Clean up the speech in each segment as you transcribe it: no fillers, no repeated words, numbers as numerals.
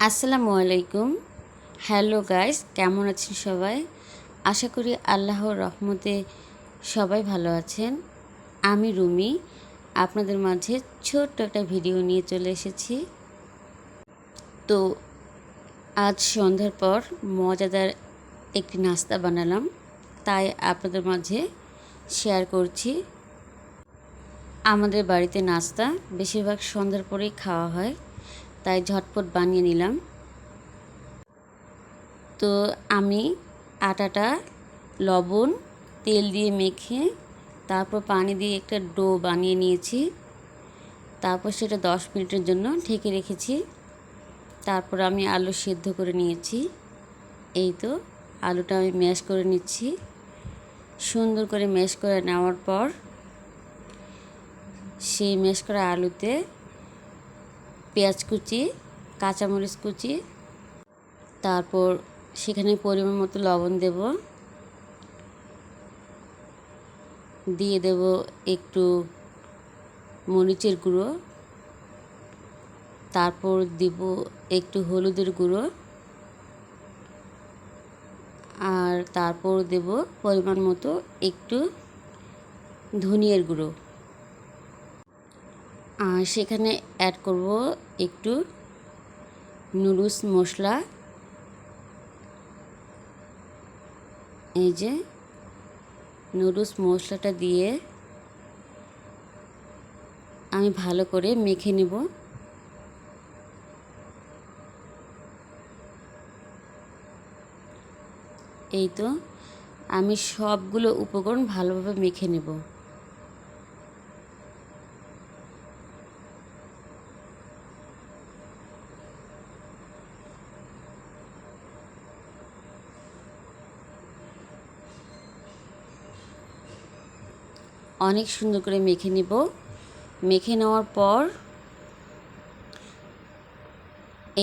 আসসালামু আলাইকুম। Hello guys, কেমন আছেন সবাই? আশা করি আল্লাহর রহমতে সবাই ভালো আছেন। আমি রুমি আপনাদের মাঝে ছোট্ট একটা ভিডিও নিয়ে চলে এসেছি। তো আজ সন্ধ্যার পর মজাদার একটি নাস্তা বানালাম, তাই আপনাদের মাঝে শেয়ার করছি। আমাদের বাড়িতে নাস্তা বেশিরভাগ সন্ধ্যার পরেই খাওয়া হয়, তাই ঝটপট বানিয়ে নিলাম। তো আমি আটাটা লবণ তেল দিয়ে মেখে তারপর পানি দিয়ে একটা ডো বানিয়ে নিয়েছি। তারপর সেটা 10 মিনিটের জন্য ঢেকে রেখেছি। তারপর আমি আলু সেদ্ধ করে নিয়েছি। এই তো আলুটা আমি ম্যাশ করে নিচ্ছি। সুন্দর করে ম্যাশ করে নেওয়ার পর সেই ম্যাশ করা আলুতে পেঁয়াজ কুচি, কাঁচামরিচ কুচি, তারপর সেখানে পরিমাণ মতো লবণ দেব, দিয়ে দেব একটু মরিচের গুঁড়ো, তারপর দিব একটু হলুদের গুঁড়ো, আর তারপর দেব পরিমাণ মতো একটু ধনিয়ার গুঁড়ো, আর সেখানে অ্যাড করব একটু নুডলস মশলা। এই যে নুডলস মশলাটা দিয়ে আমি ভালো করে মেখে নেব। এই তো আমি সবগুলো উপকরণ ভালোভাবে মেখে নেব। অনেক সুন্দর করে মেখে নেব। মেখে নেওয়ার পর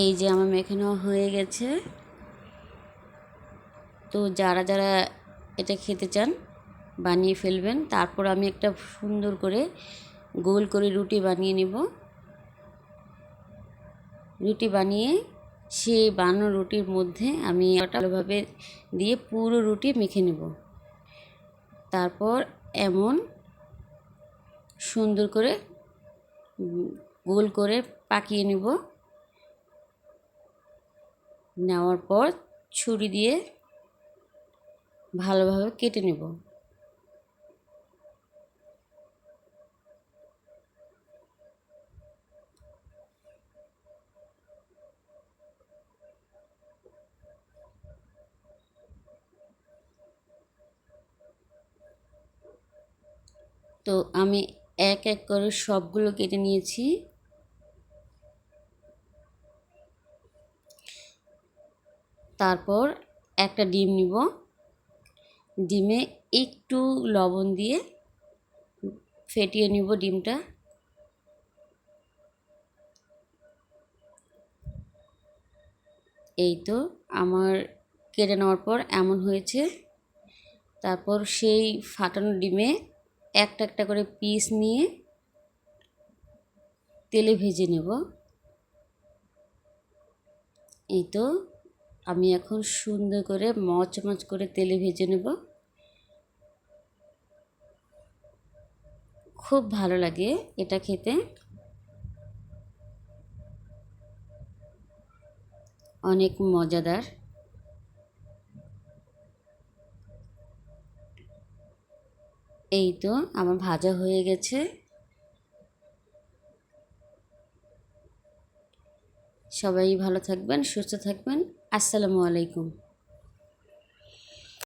এই যে আমার মেখে নেওয়া হয়ে গেছে। তো যারা যারা এটা খেতে চান বানিয়ে ফেলবেন। তারপর আমি একটা সুন্দর করে গোল করে রুটি বানিয়ে নেব। রুটি বানিয়ে সেই বানানো রুটির মধ্যে আমি ভালোভাবে দিয়ে পুরো রুটি মেখে নেব। তারপর এমন সুন্দর করে গোল করে পাকিয়ে নেব। নেওয়ার পর ছুরি দিয়ে ভালোভাবে কেটে নেব। তো আমি এক এক করে সবগুলো কেটে নিয়েছি। তারপর একটা ডিম নিব। ডিমে একটু লবণ দিয়ে ফেটিয়ে নিব ডিমটা। এই তো আমার কেটে নেওয়ার পর এমন হয়েছে। তারপর সেই ফাটানো ডিমে একটা একটা করে পিস নিয়ে তেলে ভেজে নেব। এই তো আমি এখন সুন্দর করে মচমচ করে তেলে ভেজে নেব। খুব ভালো লাগে এটা খেতে, অনেক মজাদার। এই তো আমার ভাজা হয়ে গেছে। সবাই ভালো থাকবেন, সুস্থ থাকবেন। আসসালামু আলাইকুম।